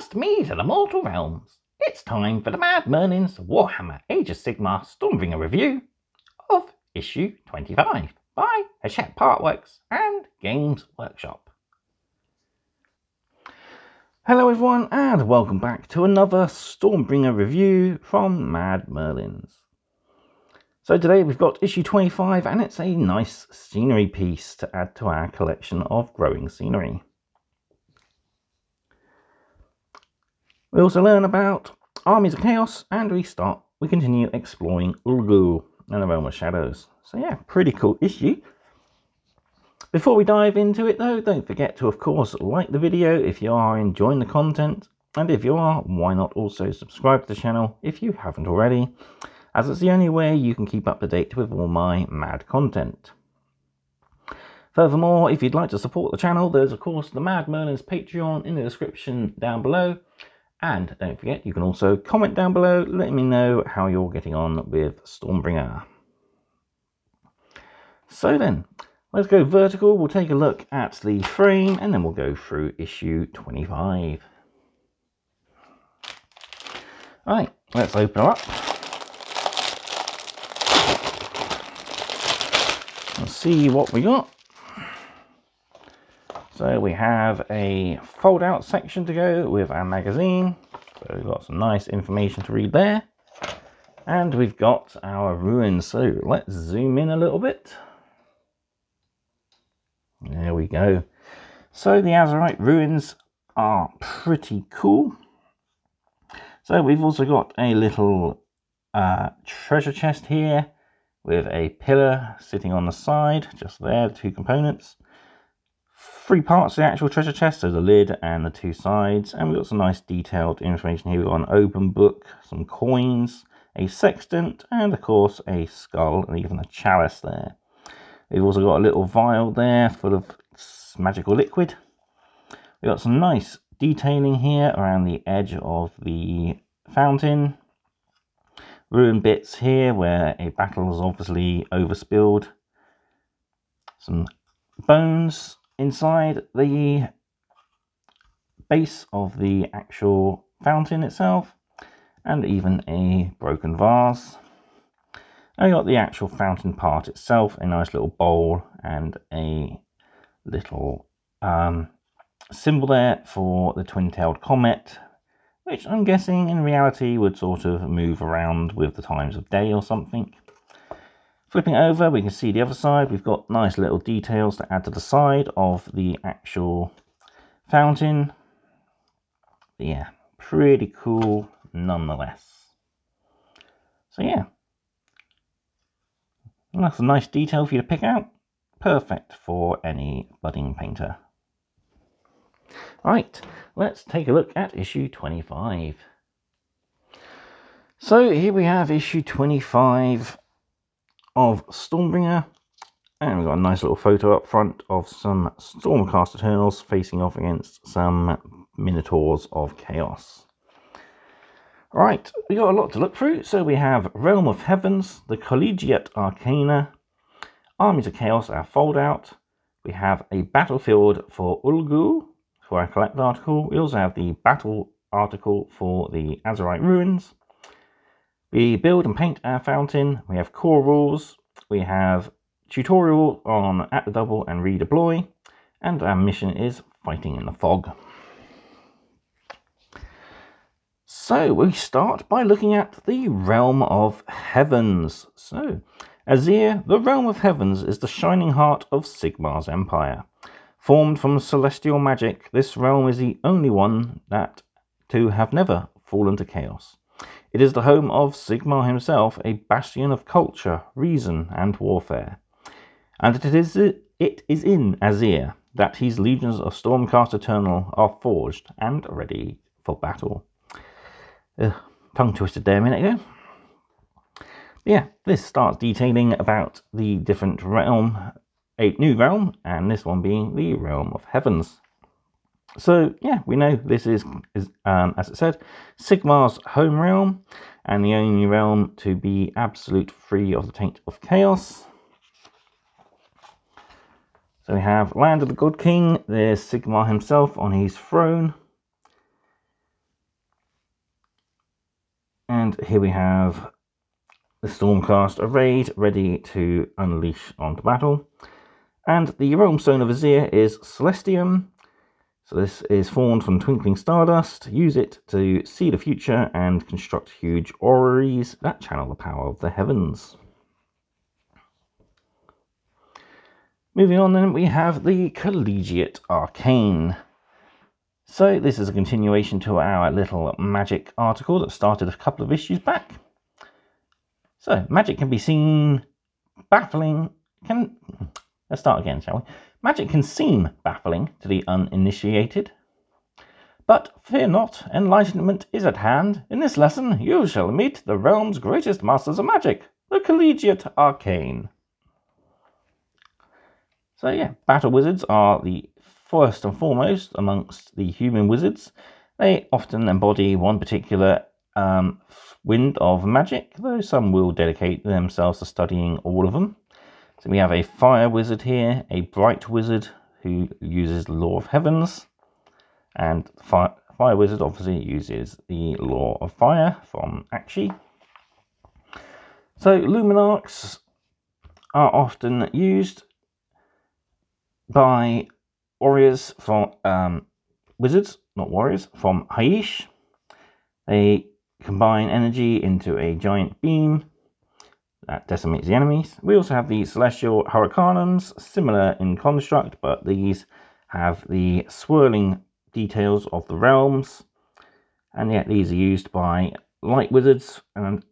Just me to the mortal realms. It's time for the Mad Merlins Warhammer Age of Sigmar Stormbringer review of issue 25 by Hachette Partworks and Games Workshop. Hello everyone and welcome back to another Stormbringer review from Mad Merlins. So today we've got issue 25 and it's a nice scenery piece to add to our collection of growing scenery. We also learn about armies of chaos and we continue exploring Ulgu and the realm of shadows. So yeah, pretty cool issue. Before we dive into it though, don't forget to of course like the video if you are enjoying the content, and if you are, why not also subscribe to the channel if you haven't already, as it's the only way you can keep up to date with all my mad content. Furthermore, if you'd like to support the channel, there's of course the Mad Merlins Patreon in the description down below. And don't forget, you can also comment down below, letting me know how you're getting on with Stormbringer. So then, let's go vertical. We'll take a look at the frame and then we'll go through issue 25. Alright, let's open her up. Let's see what we got. So we have a fold out section to go with our magazine. So we've got some nice information to read there. And we've got our ruins. So let's zoom in a little bit. There we go. So the Azurite ruins are pretty cool. So we've also got a little treasure chest here with a pillar sitting on the side, just there, the two components. Three parts of the actual treasure chest, so the lid and the two sides, and we've got some nice detailed information here. We've got an open book, some coins, a sextant, and of course a skull, and even a chalice there. We've also got a little vial there full of magical liquid. We've got some nice detailing here around the edge of the fountain. Ruined bits here where a battle is obviously overspilled. Some bones inside the base of the actual fountain itself, and even a broken vase. And we got the actual fountain part itself, a nice little bowl and a little symbol there for the twin-tailed comet, which I'm guessing in reality would sort of move around with the times of day or something. Flipping over, we can see the other side. We've got nice little details to add to the side of the actual fountain. But yeah, pretty cool nonetheless. So yeah, that's a nice detail for you to pick out. Perfect for any budding painter. Right, let's take a look at issue 25. So here we have issue 25 of Stormbringer, and we've got a nice little photo up front of some Stormcast Eternals facing off against some Minotaurs of Chaos. Right, we got a lot to look through. So we have Realm of Heavens, the Collegiate Arcana, Armies of Chaos, our fold out. We have a battlefield for Ulgu for our collect article. We also have the battle article for the Azurite ruins. We build and paint our fountain. We have core rules. We have tutorial on at the double and redeploy. And our mission is fighting in the fog. So we start by looking at the Realm of Heavens. So Azir, the Realm of Heavens, is the shining heart of Sigmar's empire. Formed from celestial magic, this realm is the only one to have never fallen to chaos. It is the home of Sigmar himself, a bastion of culture, reason, and warfare. And it is in Azir that his legions of Stormcast Eternal are forged and ready for battle. Tongue twisted there a minute ago. Yeah, this starts detailing about the different realm, a new realm, and this one being the Realm of Heavens. So yeah, we know this is as it said, Sigmar's home realm, and the only realm to be absolute free of the taint of chaos. So we have Land of the God King. There's Sigmar himself on his throne. And here we have the Stormcast arrayed, ready to unleash onto battle. And the Realm Stone of Azir is Celestium. So this is formed from twinkling stardust. Use it to see the future and construct huge orreries that channel the power of the heavens. Moving on then, we have the Collegiate Arcane. So this is a continuation to our little magic article that started a couple of issues back. So magic can be seen baffling. Let's start again, shall we? Magic can seem baffling to the uninitiated. But fear not, enlightenment is at hand. In this lesson, you shall meet the realm's greatest masters of magic, the Collegiate Arcane. So yeah, battle wizards are the first and foremost amongst the human wizards. They often embody one particular wind of magic, though some will dedicate themselves to studying all of them. So we have a fire wizard here, a bright wizard who uses the law of heavens, and fire wizard obviously uses the law of fire from Akshi. So luminarchs are often used by warriors from wizards, not warriors, from Haish. They combine energy into a giant beam that decimates the enemies. We also have the Celestial Hurricanums, similar in construct, but these have the swirling details of the realms, and yet these are used by light wizards and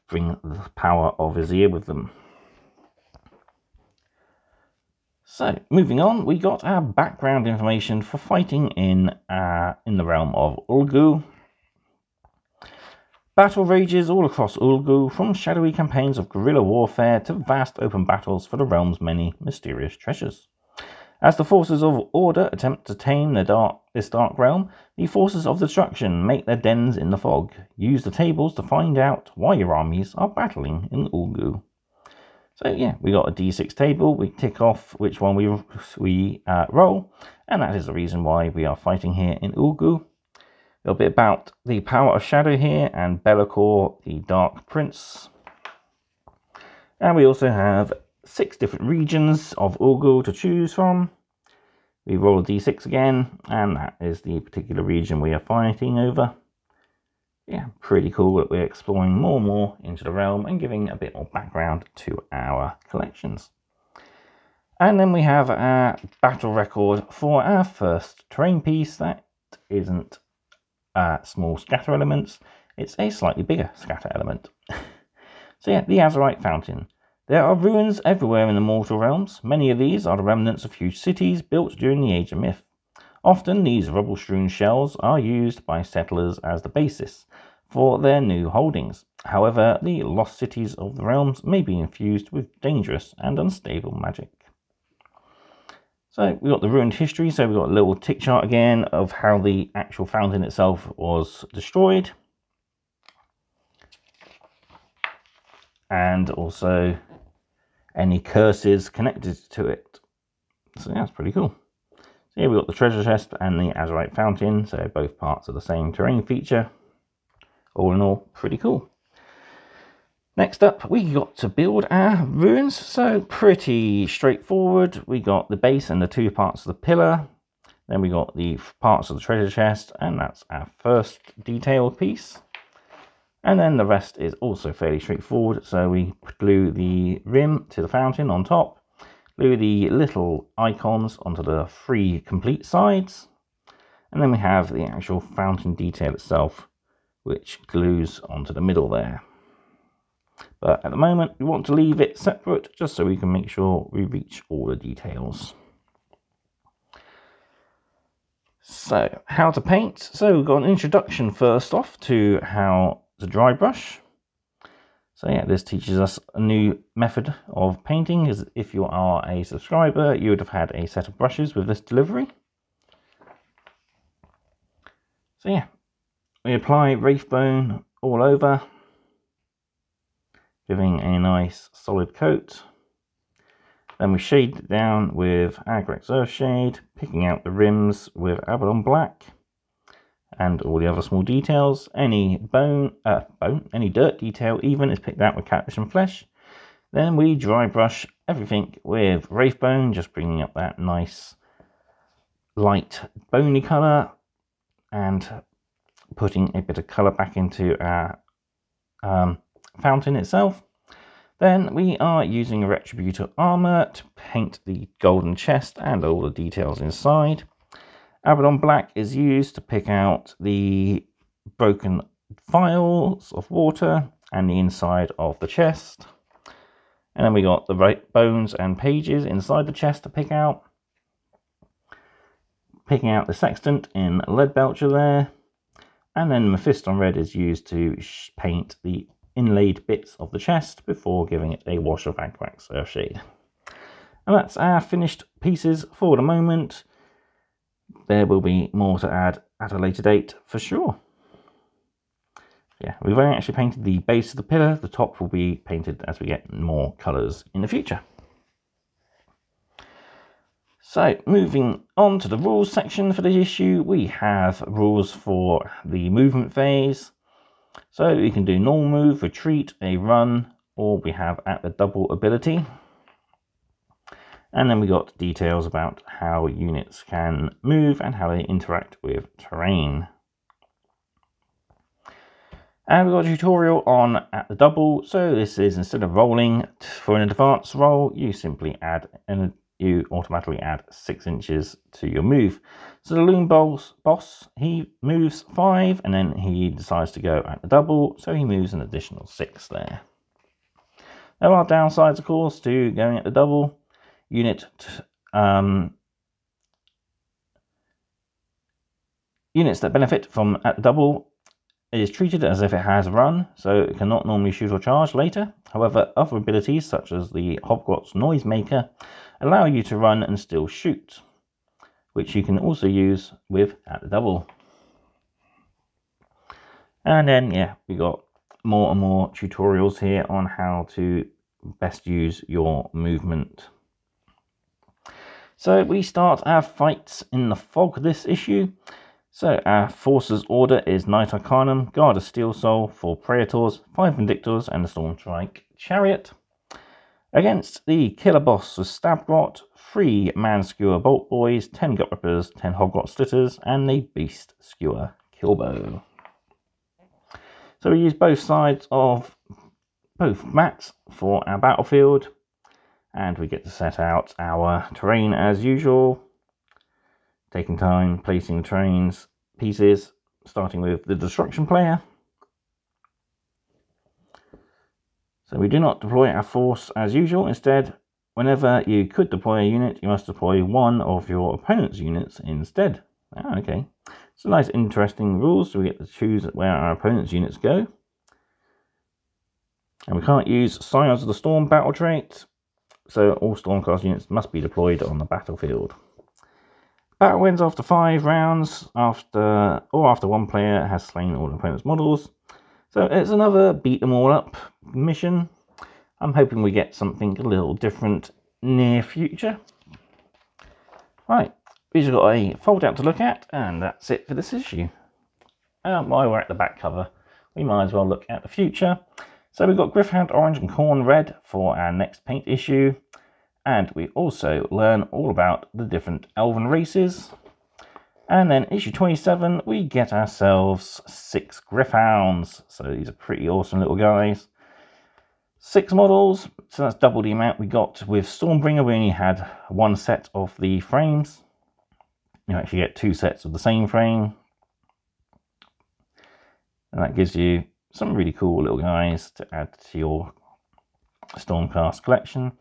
bring the power of Azir with them. So, moving on, we got our background information for fighting in the realm of Ulgu. Battle rages all across Ulgu, from shadowy campaigns of guerrilla warfare to vast open battles for the realm's many mysterious treasures. As the forces of order attempt to tame this dark realm, the forces of destruction make their dens in the fog. Use the tables to find out why your armies are battling in Ulgu. So yeah, we got a d6 table. We tick off which one we roll, and that is the reason why we are fighting here in Ulgu. A little bit about the power of shadow here, and Be'lakor, the Dark Prince. And we also have 6 different regions of Ulgu to choose from. We roll a d6 again, and that is the particular region we are fighting over. Yeah, pretty cool that we're exploring more and more into the realm and giving a bit more background to our collections. And then we have our battle record for our first terrain piece. That isn't small scatter elements, it's a slightly bigger scatter element. So yeah, the Azurite Fountain. There are ruins everywhere in the mortal realms. Many of these are the remnants of huge cities built during the Age of Myth. Often these rubble-strewn shells are used by settlers as the basis for their new holdings. However, the lost cities of the realms may be infused with dangerous and unstable magic. So we've got the ruined history, so we've got a little tick chart again of how the actual fountain itself was destroyed. And also any curses connected to it. So yeah, that's pretty cool. So here we've got the treasure chest and the Azurite Fountain, so both parts of the same terrain feature. All in all, pretty cool. Next up, we got to build our ruins, so pretty straightforward. We got the base and the 2 parts of the pillar. Then we got the parts of the treasure chest, and that's our first detailed piece. And then the rest is also fairly straightforward, so we glue the rim to the fountain on top. Glue the little icons onto the 3 complete sides, and then we have the actual fountain detail itself, which glues onto the middle there. But at the moment we want to leave it separate just so we can make sure we reach all the details. So how to paint. So we've got an introduction first off to how to dry brush. So yeah, this teaches us a new method of painting. As if you are a subscriber, you would have had a set of brushes with this delivery. So yeah, we apply Wraithbone all over, giving a nice solid coat. Then we shade it down with Agrex Earthshade, picking out the rims with Abaddon Black, and all the other small details. Any any dirt detail even is picked out with catfish and flesh. Then we dry brush everything with Wraithbone, just bringing up that nice light bony colour and putting a bit of colour back into our fountain itself. Then we are using Retributor armour to paint the golden chest and all the details inside. Abaddon Black is used to pick out the broken vials of water and the inside of the chest. And then we got the right bones and pages inside the chest to pick out. Picking out the sextant in Lead Belcher there. And then Mephiston Red is used to paint the inlaid bits of the chest before giving it a wash of Agwax Earthshade. And that's our finished pieces for the moment. There will be more to add at a later date for sure. Yeah, we've only actually painted the base of the pillar. The top will be painted as we get more colours in the future. So, moving on to the rules section for the issue, we have rules for the movement phase. So we can do normal move, retreat, a run, or we have at the double ability. And then we got details about how units can move and how they interact with terrain. And we've got a tutorial on at the double. So this is, instead of rolling for an advanced roll, you simply add and you automatically add 6 inches to your move. So the Loom boss, he moves 5 and then he decides to go at the double, so he moves an additional 6 there. There are downsides, of course, to going at the double. Units that benefit from at the double is treated as if it has run, so it cannot normally shoot or charge later. However, other abilities such as the Hogwarts Noisemaker allow you to run and still shoot, which you can also use with at the double. And then, yeah, we got more and more tutorials here on how to best use your movement. So we start our fights in the fog this issue. So our forces order is Knight Arcanum, Guard of Steel Soul, 4 Praetors, 5 Vindictors, and a Stormbringer Chariot. Against the Killer Boss with Stabgrot, 3 Man Skewer Bolt Boys, 10 Gut Rippers, 10 Hogwarts Slitters, and the Beast Skewer Killbow. So we use both sides of both mats for our battlefield, and we get to set out our terrain as usual. Taking time, placing the terrain's pieces, starting with the destruction player. So we do not deploy our force as usual. Instead, whenever you could deploy a unit, you must deploy one of your opponent's units instead. Okay. So nice, interesting rules. So we get to choose where our opponent's units go. And we can't use Scions of the Storm battle trait. So all Stormcast units must be deployed on the battlefield. Battle wins after 5 rounds, after one player has slain all opponent's models. So it's another beat them all up mission. I'm hoping we get something a little different near future. Right, we've just got a fold out to look at, and that's it for this issue. While we're at the back cover, we might as well look at the future. So we've got Gryph-hound Orange and Khorne Red for our next paint issue. And we also learn all about the different elven races. And then issue 27, we get ourselves 6 Gryph-hounds. So these are pretty awesome little guys. 6 models, so that's double the amount we got with Stormbringer. We only had 1 set of the frames. You actually get 2 sets of the same frame. And that gives you some really cool little guys to add to your Stormcast collection.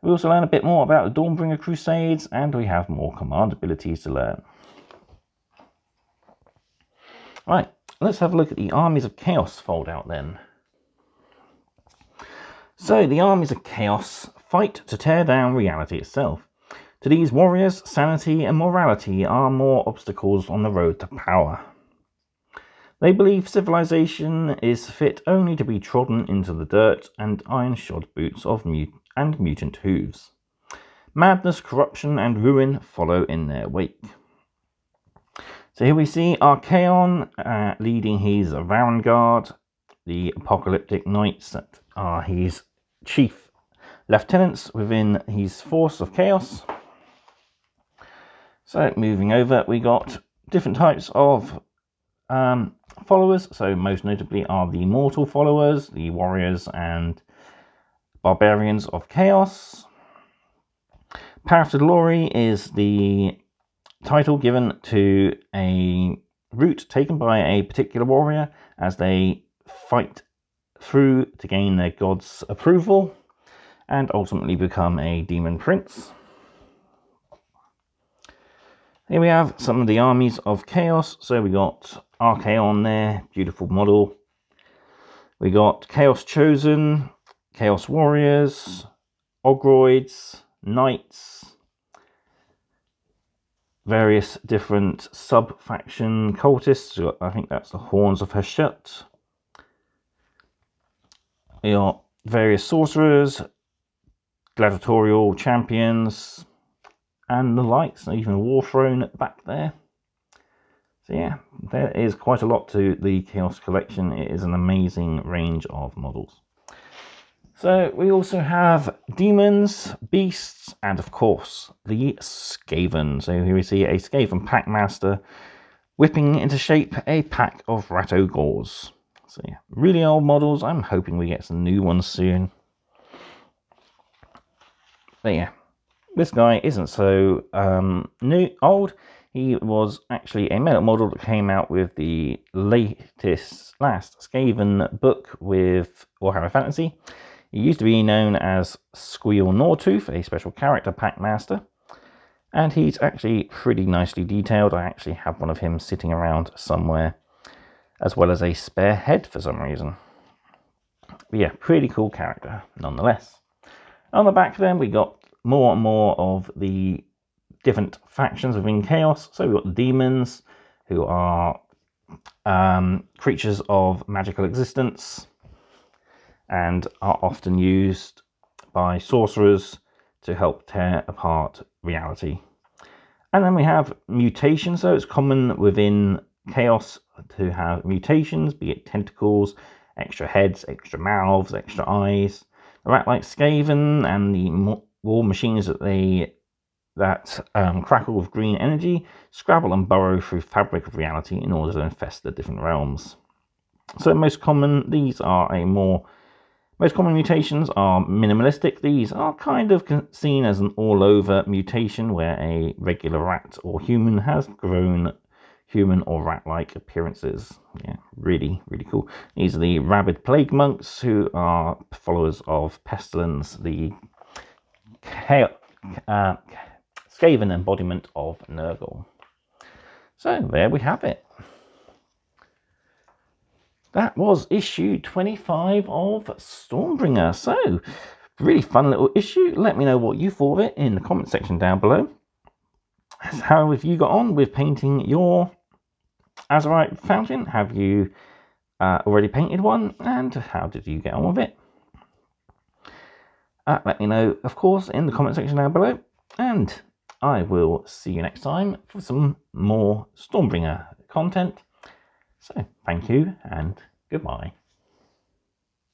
We also learn a bit more about the Dawnbringer Crusades, and we have more command abilities to learn. Right, let's have a look at the Armies of Chaos fold out then. So, the Armies of Chaos fight to tear down reality itself. To these warriors, sanity and morality are more obstacles on the road to power. They believe civilization is fit only to be trodden into the dirt and iron-shod boots of mutant hooves. Madness, corruption, and ruin follow in their wake. So here we see Archaon leading his vanguard, the apocalyptic knights that are his chief lieutenants within his force of chaos. So moving over, we got different types of followers. So most notably are the mortal followers, the warriors and barbarians of chaos. Path to Glory is the title given to a route taken by a particular warrior as they fight through to gain their god's approval and ultimately become a demon prince. Here we have some of the armies of chaos. So we got Archaon there, beautiful model. We got Chaos Chosen, Chaos Warriors, Ogroids, Knights, various different sub-faction cultists. I think that's the Horns of Hashut. We got various sorcerers, gladiatorial champions, and the likes, even a war throne at the back there. So yeah, there is quite a lot to the Chaos Collection. It is an amazing range of models. So we also have demons, beasts, and of course the Skaven. So here we see a Skaven Packmaster whipping into shape a pack of Ratogors. So yeah, really old models. I'm hoping we get some new ones soon. But yeah, this guy isn't so old. He was actually a metal model that came out with the last Skaven book with Warhammer Fantasy. He used to be known as Squeal Gnawtooth, a special character Packmaster. And he's actually pretty nicely detailed. I actually have one of him sitting around somewhere, as well as a spare head for some reason. But yeah, pretty cool character nonetheless. On the back then, we got more and more of the different factions within Chaos. So we've got the demons, who are creatures of magical existence and are often used by sorcerers to help tear apart reality. And then we have mutations. So it's common within Chaos to have mutations, be it tentacles, extra heads, extra mouths, extra eyes. The rat-like Skaven and the war machines that crackle with green energy, scrabble and burrow through fabric of reality in order to infest the different realms. So most common mutations are minimalistic. These are kind of seen as an all-over mutation where a regular rat or human has grown human or rat-like appearances. Yeah, really, really cool. These are the rabid plague monks, who are followers of Pestilence, the Skaven embodiment of Nurgle. So there we have it. That was issue 25 of Stormbringer. So, really fun little issue. Let me know what you thought of it in the comment section down below. How have you got on with painting your Azurite fountain? Have you already painted one? And how did you get on with it? Let me know, of course, in the comment section down below. And I will see you next time for some more Stormbringer content. So, thank you and goodbye.